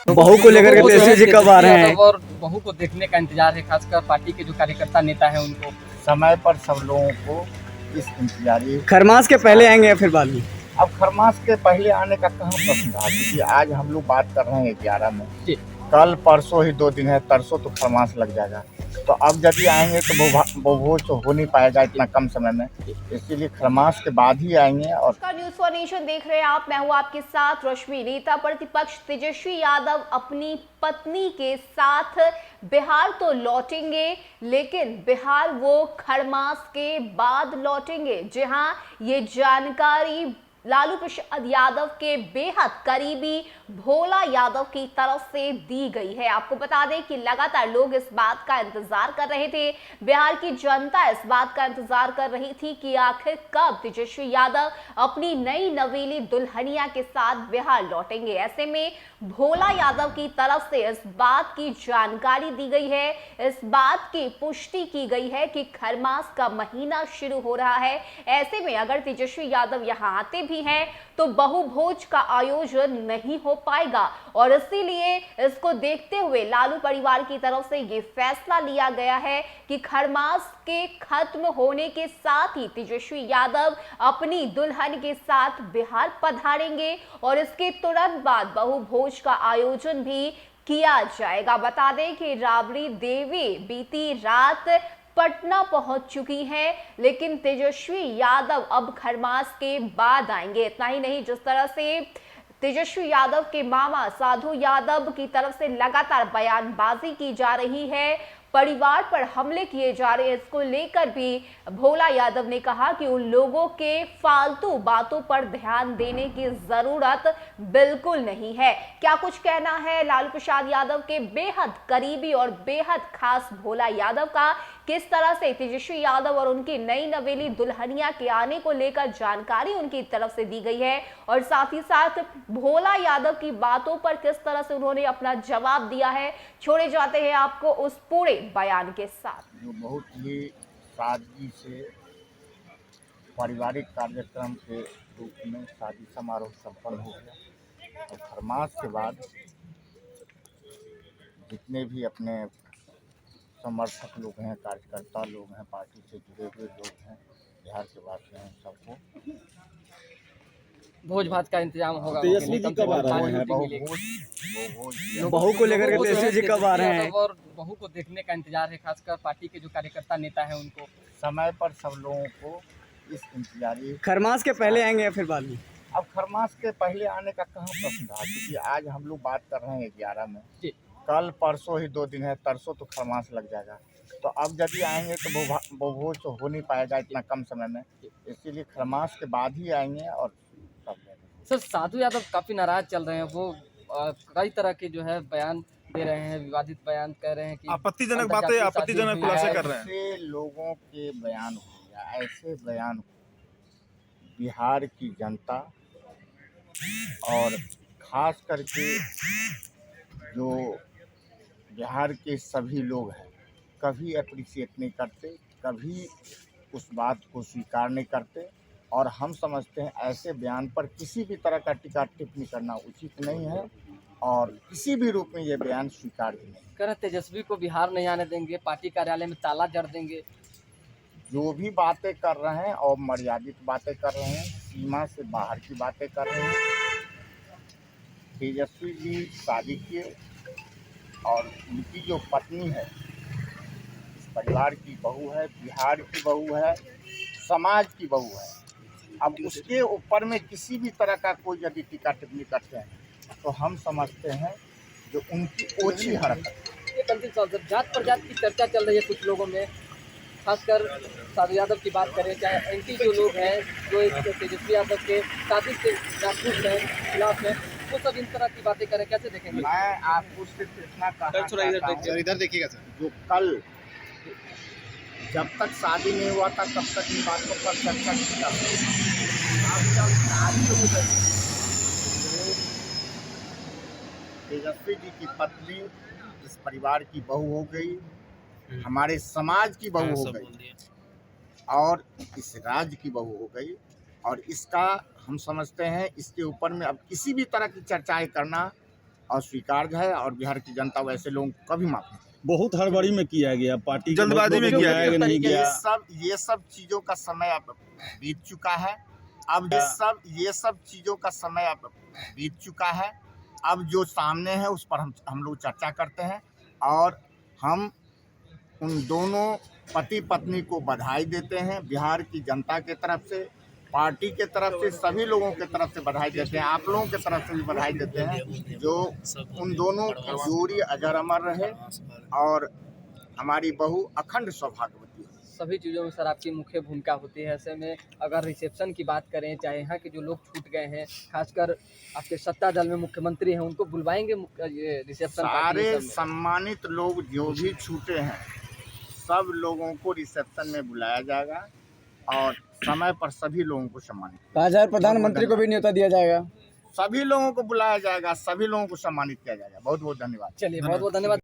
बहू को लेकर के तेजस्वी जी कब आ रहे हैं? और बहू को देखने का इंतजार है, खासकर पार्टी के जो कार्यकर्ता नेता है उनको। समय पर सब लोगों को इस इंतजारी खरमास के पहले आएंगे या फिर बाद में? अब खरमास के पहले आने का कहाँ प्रश्न था, क्योंकि आज हम लोग बात कर रहे हैं 11 में, जी। कल परसों ही 2 दिन है, तरसों तो खरमास लग जाएगा। तो अब यदि आएंगे तो वो भोज तो हो नहीं पाएगा इतना कम समय में, इसीलिए खरमास के बाद ही आएंगे। और न्यूज़ फॉर नेशन देख रहे हैं आप, मैं हूं आपके साथ रश्मि। नेता प्रतिपक्ष तेजस्वी यादव अपनी पत्नी के साथ बिहार तो लौटेंगे, लेकिन बिहार वो खरमास के बाद लौटेंगे। जी हां, ये जानकारी लालू प्रसाद यादव के बेहद करीबी भोला यादव की तरफ से दी गई है। आपको बता दें कि लगातार लोग इस बात का इंतजार कर रहे थे, बिहार की जनता इस बात का इंतजार कर रही थी कि आखिर कब तेजस्वी यादव अपनी नई नवेली दुल्हनिया के साथ बिहार लौटेंगे। ऐसे में भोला यादव की तरफ से इस बात की जानकारी दी गई है, इस बात की पुष्टि की गई है कि खरमास का महीना शुरू हो रहा है। ऐसे में अगर तेजस्वी यादव यहां आते भी हैं तो बहुभोज का आयोजन नहीं हो पाएगा, और इसीलिए इसको देखते हुए लालू परिवार की तरफ से ये फैसला लिया गया है कि खरमास के खत्म होने के साथ ही तेजस्वी यादव अपनी दुल्हन के साथ बिहार पधारेंगे और इसके तुरंत बाद बहुभोज का आयोजन भी किया जाएगा। बता दें कि राबड़ी देवी बीती रात पटना पहुंच चुकी हैं, लेकिन तेजस्वी यादव अब खरमास के बाद आएंगे। इतना ही नहीं, जिस तरह से तेजस्वी यादव के मामा साधु यादव की तरफ से लगातार बयानबाजी की जा रही है, परिवार पर हमले किए जा रहे हैं, इसको लेकर भी भोला यादव ने कहा कि उन लोगों के फालतू बातों पर ध्यान देने की जरूरत बिल्कुल नहीं है। क्या कुछ कहना है लालू प्रसाद यादव के बेहद करीबी और बेहद खास भोला यादव का, किस तरह से तेजस्वी यादव और उनकी नई नवेली दुल्हनिया के आने को लेकर जानकारी उनकी तरफ से दी गई है, और साथ ही साथ भोला यादव की बातों पर किस तरह से उन्होंने अपना जवाब दिया है। छोड़े जाते हैं आपको उस पूरे बयान के साथ। जो बहुत ही सादगी से पारिवारिक कार्यक्रम के रूप में शादी समारोह संपन्न हो गया, और खरमास के बाद जितने भी अपने समर्थक लोग हैं, कार्यकर्ता लोग हैं, पार्टी से जुड़े हुए लोग हैं, बिहार के वासी हैं, सबको भोज भात का इंतजाम होगा। तेजस्वी जी कब आ रहे हैं? बहू को लेकर के तेजस्वी जी कब आ रहे हैं? और बहू को देखने का इंतजार है, खासकर पार्टी के जो कार्यकर्ता नेता है उनको। समय पर सब लोगों को इस इंतजारी खरमास के पहले आएंगे या फिर बाद में? अब खरमास के पहले आने का कहाँ प्रश्न था, क्योंकि आज हम लोग बात कर रहे हैं 11 में, जी। कल परसों ही 2 दिन है, तरसों तो खरमास लग जाएगा। तो अब यदि आएंगे तो वो भोज तो हो नहीं पाएगा इतना कम समय में, इसीलिए खरमास के बाद ही आएंगे। और सर, साधु यादव काफी नाराज चल रहे हैं, वो कई तरह के जो है बयान दे रहे हैं, विवादित बयान कह रहे हैं कि आपत्तिजनक बातें, आपत्तिजनक खुलासे कर रहे हैं। ऐसे लोगों के बयान हो या ऐसे बयान हो, बिहार की जनता और खास करके जो बिहार के सभी लोग हैं कभी अप्रिशिएट नहीं करते, कभी उस बात को स्वीकार नहीं करते, और हम समझते हैं ऐसे बयान पर किसी भी तरह का टीका टिप्पणी करना उचित नहीं है, और किसी भी रूप में ये बयान स्वीकार ही नहीं। कह रहे तेजस्वी को बिहार नहीं आने देंगे, पार्टी कार्यालय में ताला जड़ देंगे। जो भी बातें कर रहे हैं और मर्यादित बातें कर रहे हैं, सीमा से बाहर की बातें कर रहे हैं। तेजस्वी जी शादी किए और उनकी जो पत्नी है इस परिवार की बहू है, बिहार की बहू है, समाज की बहू है। अब उसके ऊपर में किसी भी तरह का कोई यदि टीका टिप्पणी करते हैं तो हम समझते हैं जो उनकी ओछी हरकत। ये अंतिम सवाल सर, जात पर जात की चर्चा चल रही है कुछ लोगों में, खासकर साधु यादव की बात करें, चाहे एंटी जो लोग हैं जो तेजस्वी यादव के शादी से नाखुश हैं, खिलाफ हैं, वो सब इन तरह की बातें करें, कैसे देखेंगे? मैं आपको सिर्फ इतना कहना चाहता हूं, इधर देखिएगा सर, जो कल जब तक शादी नहीं हुआ था तब तक इन बातों पर चर्चा की जाती थी। अब जब शादी हो गई, तेजस्वी जी की पत्नी इस परिवार की बहू हो गई, हमारे समाज की बहू हो गई, और इस राज्य की बहू हो गई, और इसका हम समझते हैं इसके ऊपर में अब किसी भी तरह की चर्चाएं करना अस्वीकार्य है और बिहार की जनता वैसे लोगों को कभी माफ नहीं करेगी। बहुत हड़बड़ी में किया गया, पार्टी जल्दबाजी में किया है कि नहीं ये किया। सब चीजों का समय अब बीत चुका है। अब ये सब चीजों का समय अब बीत चुका है। अब जो सामने है उस पर हम लोग चर्चा करते हैं और हम उन दोनों पति पत्नी को बधाई देते हैं। बिहार की जनता के तरफ से, पार्टी के तरफ से, सभी लोगों के तरफ से बधाई देते हैं। आप लोगों के तरफ से भी बधाई देते हैं। जो उन दोनों की जोड़ी अजर अमर रहे और हमारी बहू अखंड सौभाग्यवती हो। सभी चीज़ों में सर आपकी मुख्य भूमिका होती है। ऐसे में अगर रिसेप्शन की बात करें, चाहे यहाँ के जो लोग छूट गए हैं, खासकर आपके सत्ता दल में मुख्यमंत्री हैं, उनको बुलवाएंगे ये रिसेप्शन? सारे सम्मानित लोग जो भी छूटे हैं सब लोगों को रिसेप्शन में बुलाया जाएगा और समय पर सभी लोगों को सम्मानित। 5000 प्रधानमंत्री को भी न्योता दिया जाएगा। सभी लोगों को बुलाया जाएगा, सभी लोगों को सम्मानित किया जाएगा। बहुत बहुत धन्यवाद। चलिए, बहुत बहुत धन्यवाद।